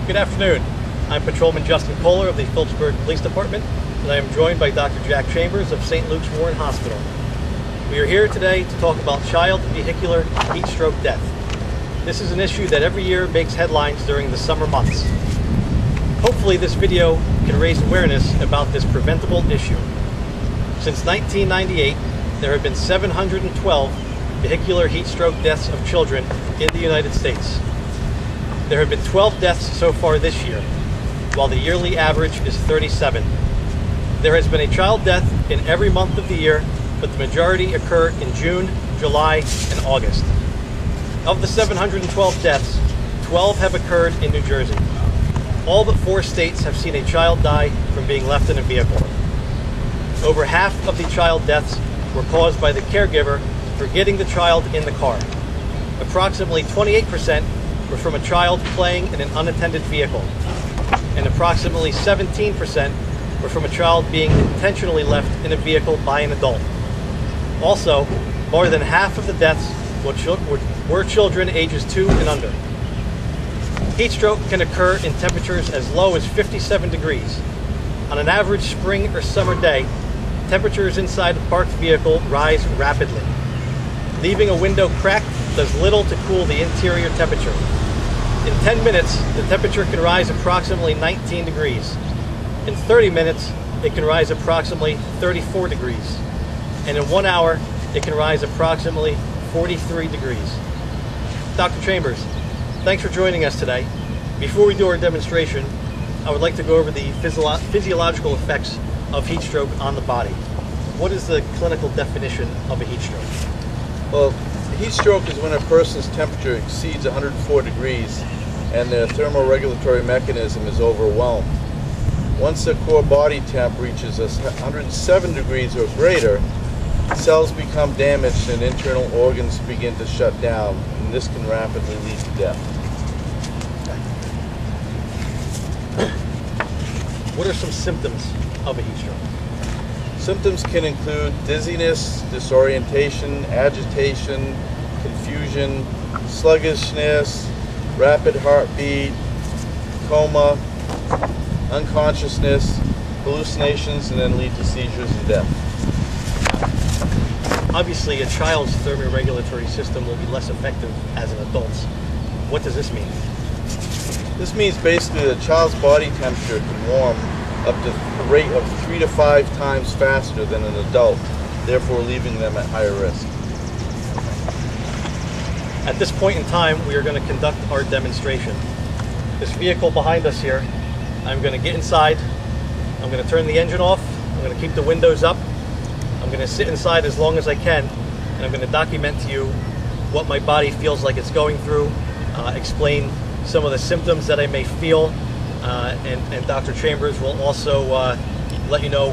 Good afternoon. I'm Patrolman Justin Kohler of the Phillipsburg Police Department, and I am joined by Dr. Jack Chambers of St. Luke's Warren Hospital. We are here today to talk about child vehicular heat stroke death. This is an issue that every year makes headlines during the summer months. Hopefully this video can raise awareness about this preventable issue. Since 1998, there have been 712 vehicular heat stroke deaths of children in the United States. There have been 12 deaths so far this year, while the yearly average is 37. There has been a child death in every month of the year, but the majority occur in June, July, and August. Of the 712 deaths, 12 have occurred in New Jersey. All but 4 states have seen a child die from being left in a vehicle. Over half of the child deaths were caused by the caregiver forgetting the child in the car. Approximately 28% were from a child playing in an unattended vehicle, and approximately 17% were from a child being intentionally left in a vehicle by an adult. Also, more than half of the deaths were children ages 2 and under. Heat stroke can occur in temperatures as low as 57 degrees. On an average spring or summer day, temperatures inside a parked vehicle rise rapidly. Leaving a window cracked does little to cool the interior temperature. In 10 minutes, the temperature can rise approximately 19 degrees. In 30 minutes, it can rise approximately 34 degrees. And in 1 hour, it can rise approximately 43 degrees. Dr. Chambers, thanks for joining us today. Before we do our demonstration, I would like to go over the physiological effects of heat stroke on the body. What is the clinical definition of a heat stroke? Well, heat stroke is when a person's temperature exceeds 104 degrees and their thermoregulatory mechanism is overwhelmed. Once the core body temp reaches 107 degrees or greater, cells become damaged and internal organs begin to shut down, and this can rapidly lead to death. What are some symptoms of a heat stroke? Symptoms can include dizziness, disorientation, agitation, confusion, sluggishness, rapid heartbeat, coma, unconsciousness, hallucinations, and then lead to seizures and death. Obviously, a child's thermoregulatory system will be less effective as an adult's. What does this mean? This means basically the child's body temperature can warm up to a rate of 3 to 5 times faster than an adult, therefore leaving them at higher risk. At this point in time, we are going to conduct our demonstration. This vehicle behind us here, I'm going to get inside, I'm going to turn the engine off, I'm going to keep the windows up, I'm going to sit inside as long as I can, and I'm going to document to you what my body feels like it's going through, explain some of the symptoms that I may feel, and Dr. Chambers will also let you know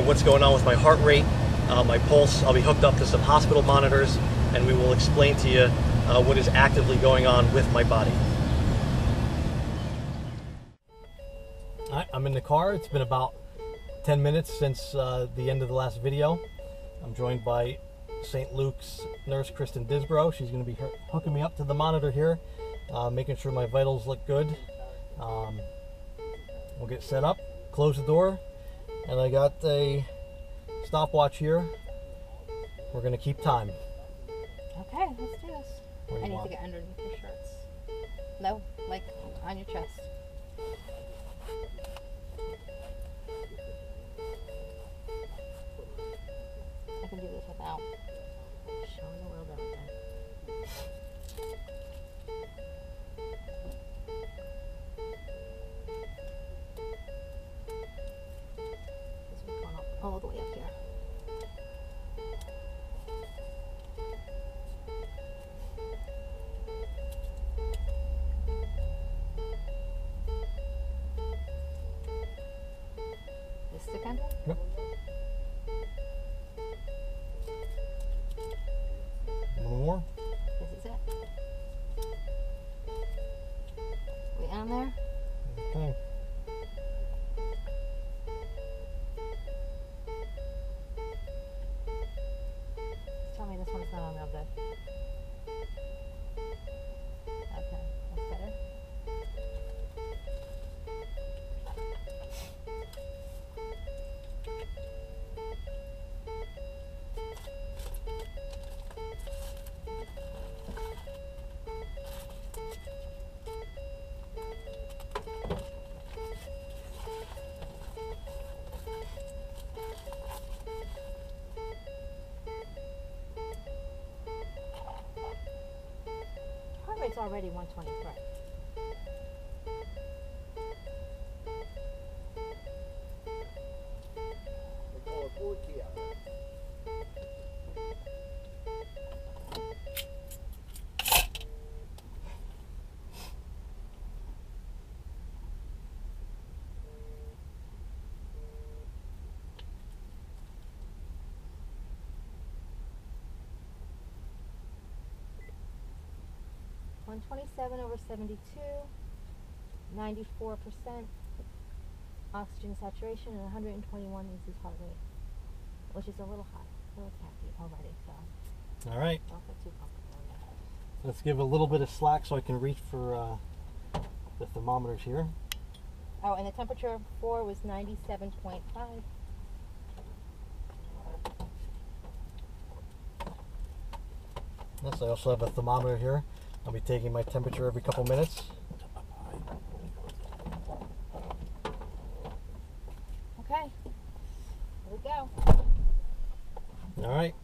what's going on with my heart rate, my pulse. I'll be hooked up to some hospital monitors, and we will explain to you what is actively going on with my body. All right, I'm in the car. It's been about 10 minutes since the end of the last video. I'm joined by St. Luke's nurse Kristen Disbrow. She's going to be hooking me up to the monitor here, making sure my vitals look good. We'll get set up, close the door, and I got a stopwatch here. We're going to keep time. Okay, let's do this. I need to get underneath your shirts. No, like on your chest. I can do this without showing the world everything. This one's going up all the way up here. was already 123. They call it 40 out there. One 27 over 72, 94% oxygen saturation, and 121 is his heart rate, which is a little high, a little tacky already. So All right. don't get too comfortable in there. Let's give a little bit of slack so I can reach for the thermometers here. Oh, and the temperature 4 was 97.5. Yes, I also have a thermometer here. I'll be taking my temperature every couple minutes. Okay, here we go. All right.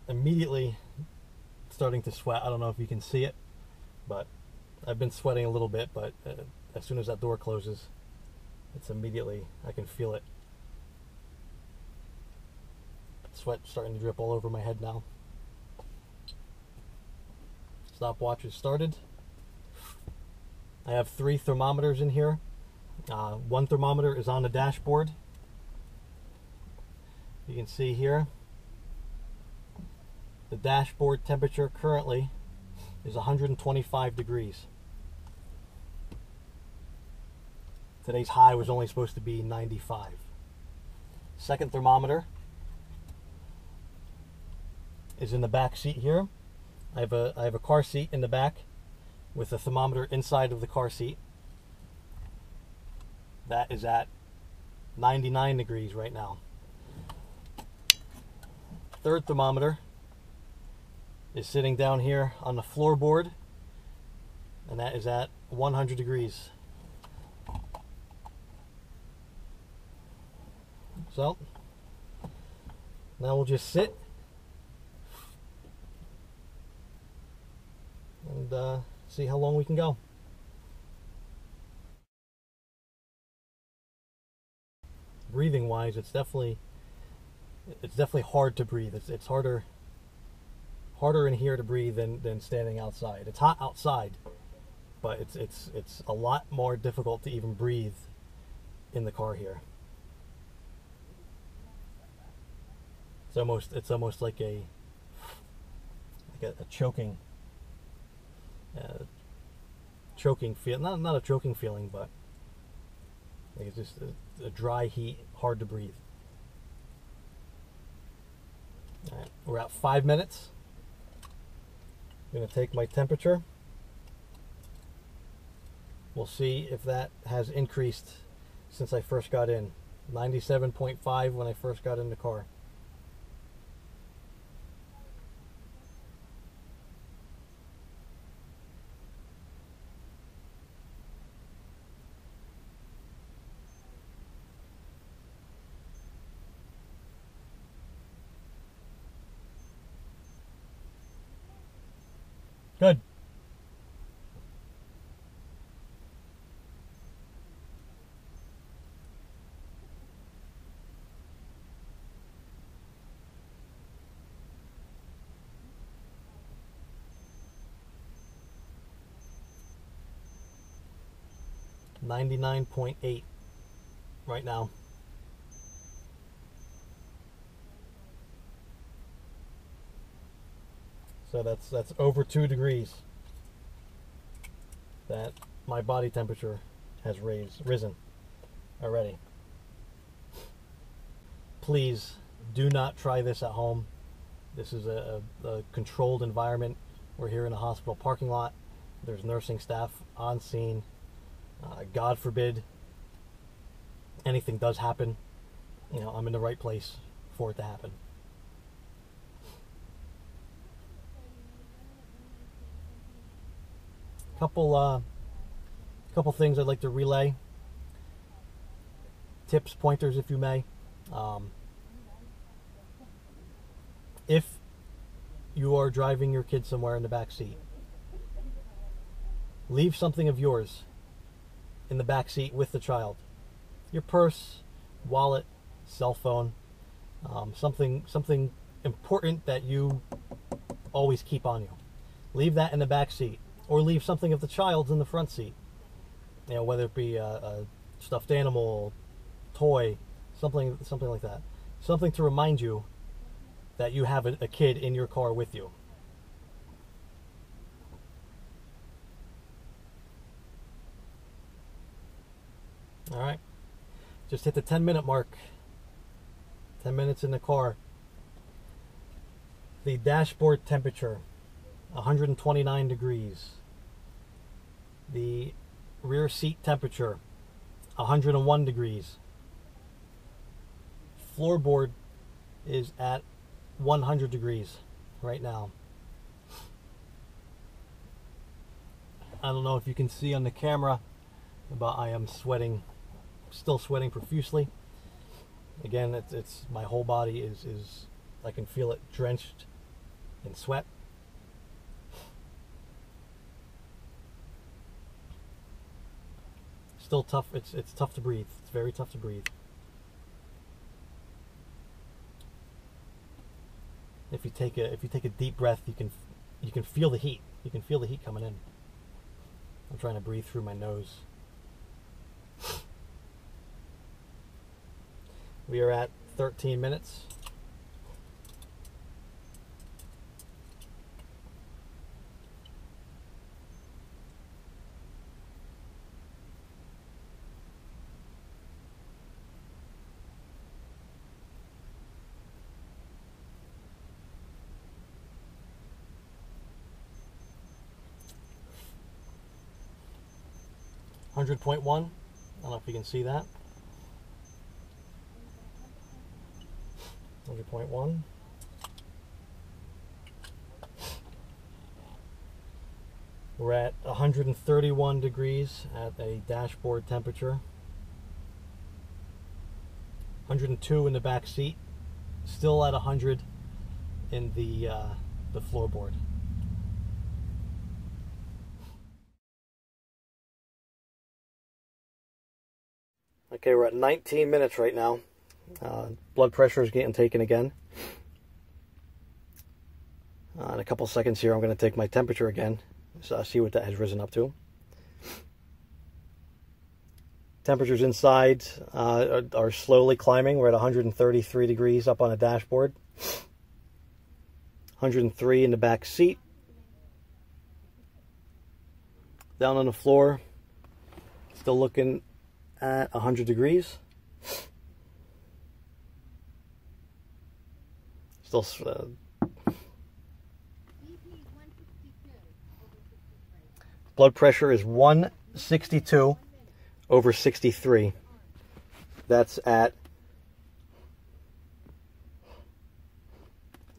Immediately starting to sweat. I don't know if you can see it, but I've been sweating a little bit, but as soon as that door closes, it's immediately, I can feel it. Sweat starting to drip all over my head now. Stopwatch is started. I have 3 thermometers in here. One thermometer is on the dashboard. You can see here the dashboard temperature currently is 125 degrees. Today's high was only supposed to be 95. Second thermometer is in the back seat here. I have a car seat in the back with a thermometer inside of the car seat. That is at 99 degrees right now. Third thermometer is sitting down here on the floorboard, and that is at 100 degrees. So now we'll just sit and see how long we can go. Breathing wise, it's definitely hard to breathe. It's harder in here to breathe than standing outside. It's hot outside, but it's a lot more difficult to even breathe in the car here. It's almost like a choking feel. Not a choking feeling, but like it's just a dry heat, hard to breathe. All right, we're at 5 minutes. I'm going to take my temperature. We'll see if that has increased since I first got in. 97.5 when I first got in the car. Good. $99.8 right now. So that's over 2 degrees that my body temperature has risen already. Please do not try this at home. This is a controlled environment. We're here in a hospital parking lot. There's nursing staff on scene. God forbid anything does happen, I'm in the right place for it to happen. Couple things I'd like to relay. Tips, pointers, if you may. If you are driving your kid somewhere in the back seat, leave something of yours in the back seat with the child. Your purse, wallet, cell phone, something important that you always keep on you. Leave that in the back seat, or leave something of the child's in the front seat. You know, whether it be a stuffed animal, toy, something like that. Something to remind you that you have a kid in your car with you. All right, just hit the 10-minute mark. 10 minutes in the car. The dashboard temperature, 129 degrees. The rear seat temperature, 101 degrees. Floorboard is at 100 degrees right now. I don't know if you can see on the camera, but I am sweating, still sweating profusely. Again, it's my whole body is I can feel it drenched in sweat. Still tough. It's tough to breathe. It's very tough to breathe. If you take a deep breath, you can feel the heat. You can feel the heat coming in. I'm trying to breathe through my nose. We are at 13 minutes. .1. I don't know if you can see that. 100.1. We're at 131 degrees at a dashboard temperature. 102 in the back seat. Still at 100 in the floorboard. Okay, we're at 19 minutes right now. Blood pressure is getting taken again. In a couple seconds here, I'm going to take my temperature again, so I'll see what that has risen up to. Temperatures inside are slowly climbing. We're at 133 degrees up on the dashboard. 103 in the back seat. Down on the floor, still looking at 100 degrees. Still blood pressure is 162 over 63. That's at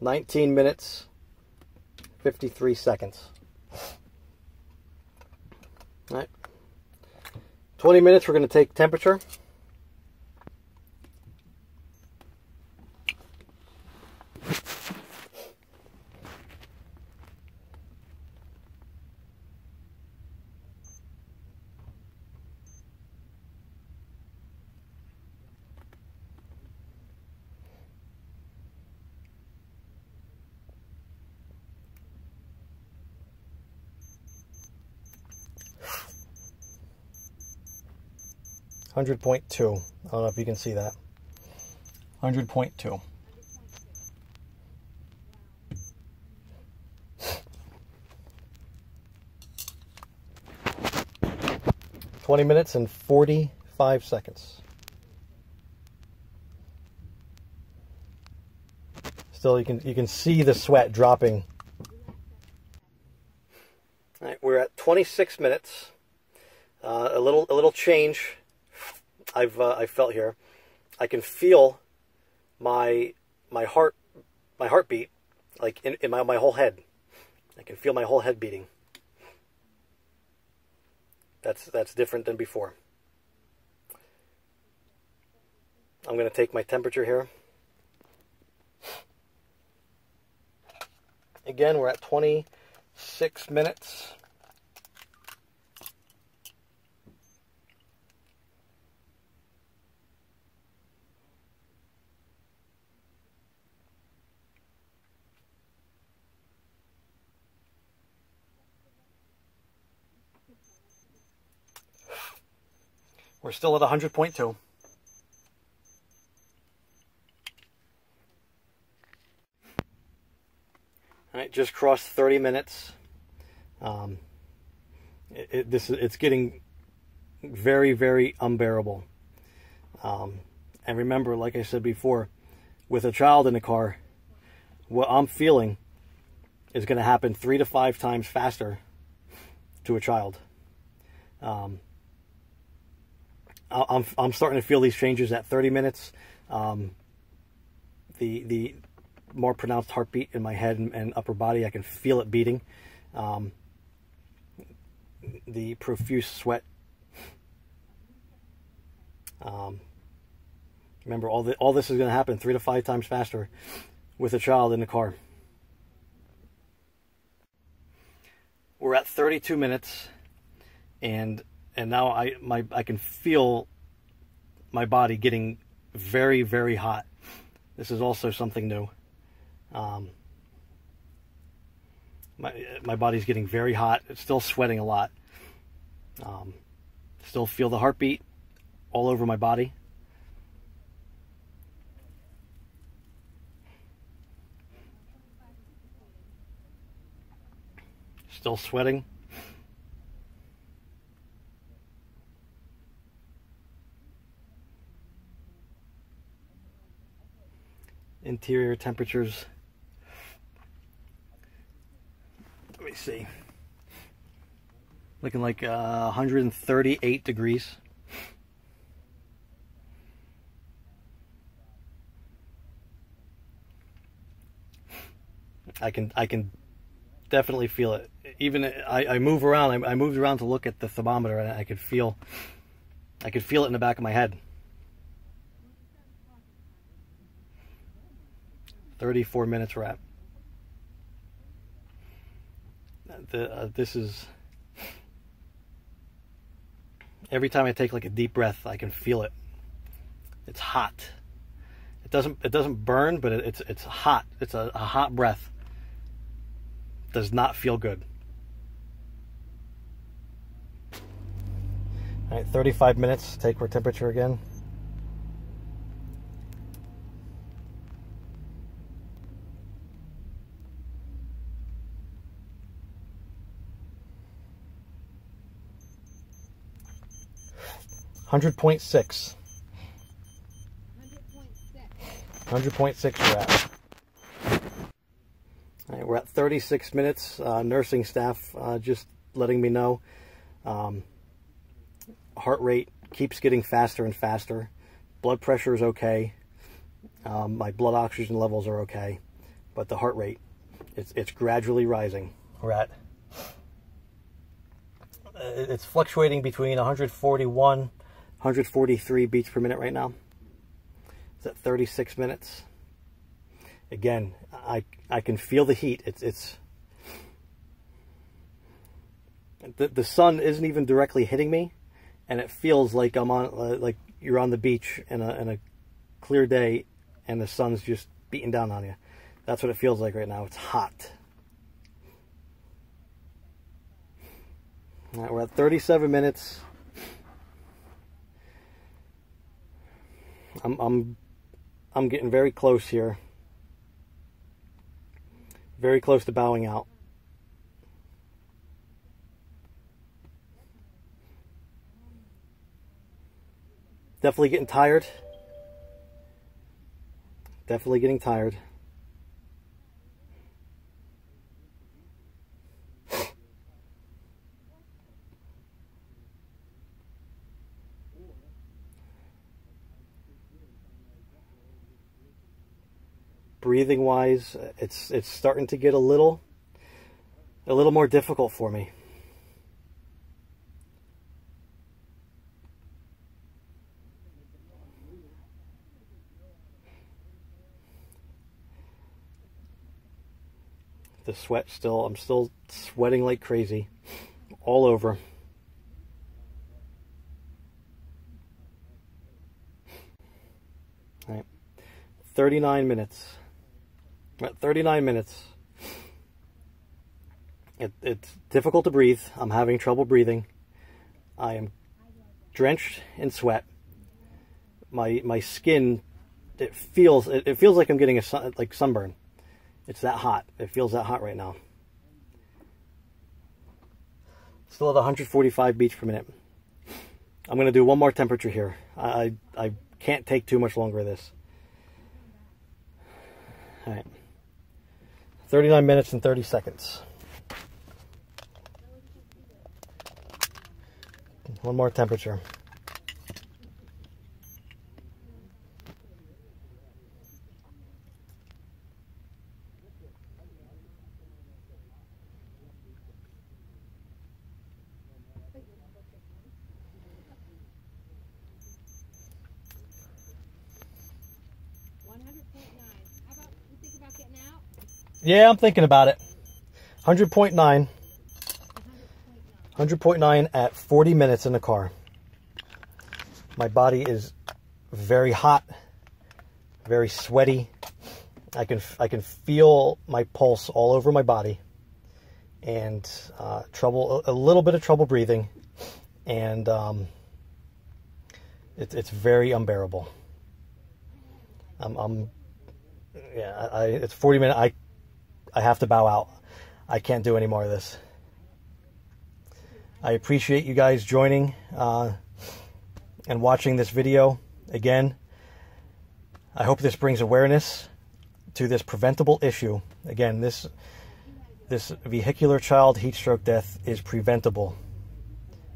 19 minutes 53 seconds. All right. 20 minutes, we're going to take temperature. .2. I don't know if you can see that. 100.2. .20 minutes and 45 seconds. Still, you can see the sweat dropping. All right, we're at 26 minutes. A little change. I felt here. I can feel my heartbeat like in my whole head. I can feel my whole head beating. That's different than before. I'm going to take my temperature here. again. We're at 26 minutes. We're still at 100.2. All right, just crossed 30 minutes. It's getting very, very unbearable. And remember, like I said before, with a child in the car, what I'm feeling is going to happen 3 to 5 times faster to a child. I'm starting to feel these changes at 30 minutes. The more pronounced heartbeat in my head and upper body, I can feel it beating. The profuse sweat. Remember, all this is going to happen 3 to 5 times faster with a child in the car. We're at 32 minutes, and now I can feel my body getting very, very hot. This is also something new. My body's getting very hot. It's still sweating a lot. Still feel the heartbeat all over my body. Still sweating. Interior temperatures, let me see, looking like 138 degrees. I can definitely feel it. Even I move around. I moved around to look at the thermometer, and I could feel it in the back of my head. 34 minutes we're at. This is, every time I take like a deep breath, I can feel it. It's hot. It doesn't burn, but it's hot. It's a hot breath. Does not feel good. All right, 35 minutes. Take our temperature again. $100.6. 100.6 we're at. All right, we're at 36 minutes. Nursing staff just letting me know. Heart rate keeps getting faster and faster. Blood pressure is okay. My blood oxygen levels are okay. But the heart rate, it's gradually rising. We're at, it's fluctuating between 141, 143 beats per minute right now. It's at 36 minutes. Again, I can feel the heat. It's the sun isn't even directly hitting me, and it feels like I'm on like you're on the beach in a clear day, and the sun's just beating down on you. That's what it feels like right now. It's hot. All right, we're at 37 minutes. I'm getting very close here. Very close to bowing out. Definitely getting tired. Definitely getting tired. Breathing wise, it's starting to get a little more difficult for me. the sweat still, I'm still sweating like crazy all over. All right. 39 minutes. We're at 39 minutes. It's difficult to breathe. I'm having trouble breathing. I am drenched in sweat. My skin, it feels like I'm getting like sunburn. It's that hot. It feels that hot right now. Still at 145 beats per minute. I'm going to do one more temperature here. I can't take too much longer of this. All right. 39 minutes and 30 seconds. One more temperature. Yeah, I'm thinking about it. 100.9. 100.9 at 40 minutes in the car. My body is very hot, very sweaty. I can feel my pulse all over my body, and a little bit of trouble breathing, and it's very unbearable. It's 40 minutes. I have to bow out. I can't do any more of this. I appreciate you guys joining and watching this video. Again, I hope this brings awareness to this preventable issue. Again, this vehicular child heat stroke death is preventable.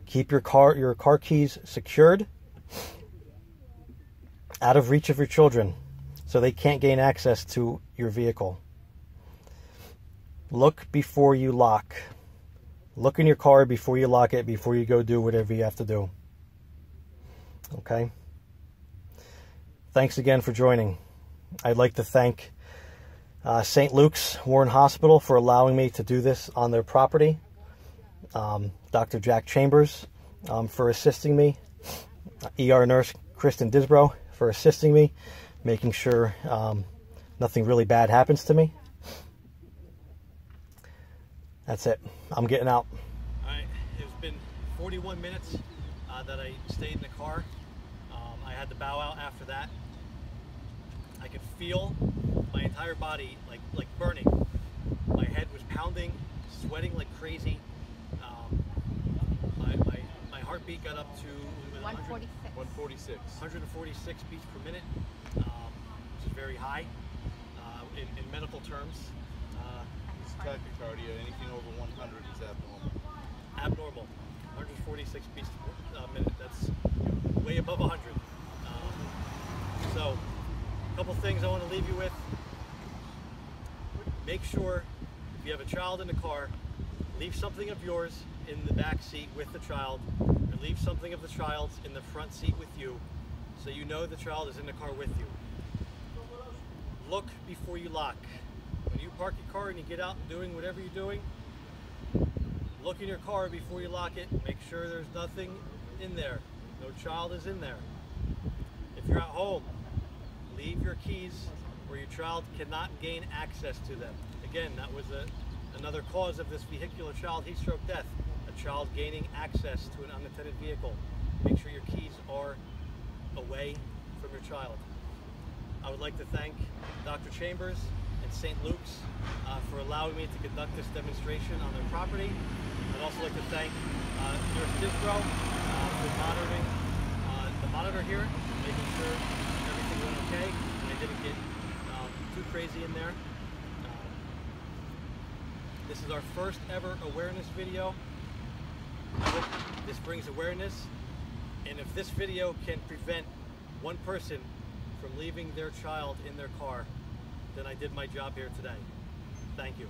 Keep your car keys secured out of reach of your children so they can't gain access to your vehicle. Look before you lock. Look in your car before you lock it, before you go do whatever you have to do. Okay? Thanks again for joining. I'd like to thank St. Luke's Warren Hospital for allowing me to do this on their property. Dr. Jack Chambers for assisting me. ER nurse Kristen Disbrow for assisting me, making sure nothing really bad happens to me. That's it. I'm getting out. All right. It's been 41 minutes that I stayed in the car. I had to bow out after that. I could feel my entire body like burning. My head was pounding, sweating like crazy. My heartbeat got up to 146 beats per minute, which is very high in medical terms. Tachycardia, anything over 100 is abnormal. Abnormal. 146 beats per minute. That's way above 100. So, a couple things I want to leave you with. Make sure if you have a child in the car, leave something of yours in the back seat with the child, or leave something of the child's in the front seat with you, so you know the child is in the car with you. Look before you lock. When you park your car and you get out and doing whatever you're doing, look in your car before you lock it. Make sure there's nothing in there. No child is in there. If you're at home, leave your keys where your child cannot gain access to them. Again, that was another cause of this vehicular child heat stroke death, a child gaining access to an unattended vehicle. Make sure your keys are away from your child. I would like to thank Dr. Chambers and St. Luke's for allowing me to conduct this demonstration on their property. I'd also like to thank Nurse Disbrow for monitoring the monitor here, making sure everything went okay and I didn't get too crazy in there. This is our first ever awareness video. I hope this brings awareness, and if this video can prevent one person from leaving their child in their car, then I did my job here today. Thank you.